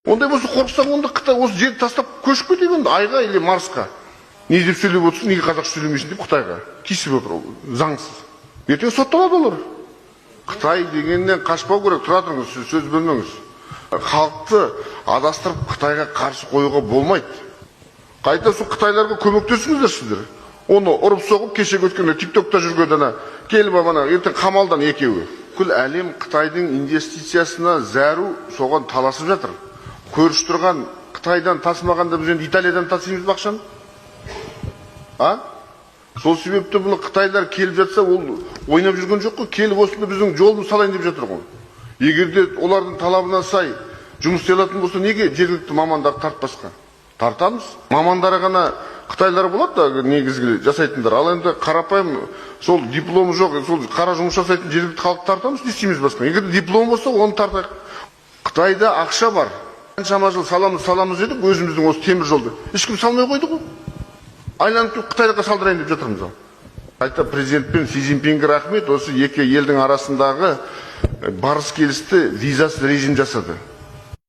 Ондай болса қорықсаң, онда Қытай осы жерді тастап көшіп кетейік онда Айға или Марсқа. Не деп сөйлеп отырсың, неге қазақша сөйлемейсің деп Қытайға тиісіп отыр, заңсыз. Ертең сотталады олар. Қытай дегеннен қашпау керек, тұра тұрыңыз, сөз бөлмеңіз. Халықты адастырып Қытайға қарсы қоюға болмайды. Қайта сол Қытайларға көмектесіңіздер сіздер. Оны ұрып соғып, кеше өткенде тиктокта жүрген ана келіп ана ертең қамалдан екеуі. Күл әлем Қытайдың инвестициясына зәру соған таласып жатыр. Көріш тұрған Қытайдан тасымағанда біз енді Италиядан тасимыз бақшаны. Сол себепті бұл Қытайлар келіп жатса, ол ойнап жүрген жоқ қой, келіп осында біздің жолымыз салайын деп жатыр ғой. Егерде олардың талабына сай жұмыс істелетін болса, неге жергілікті мамандарды тартпасқа? Тартамыз. Мамандары ғана Қытайлар болады да негізгі жасайтындар. Ал енді қарапайым сол дипломы жоқ, сол қара жұмыс жасайтын жергілікті халықты тартамыз, не істейміз басқа? Егер диплом болса, оны тартайық. Қытайда ақша бар. Қаншама жыл саламыз едік, өзіміздің осы темір жолды. Ешкім салмай қойды ғой. Айланып Қытайға салдырайын деп жатырмыз. Қайта президент пен Си Цзиньпинге рахмет, осы екі елдің арасындағы барыс келісті визасыз режим жасады.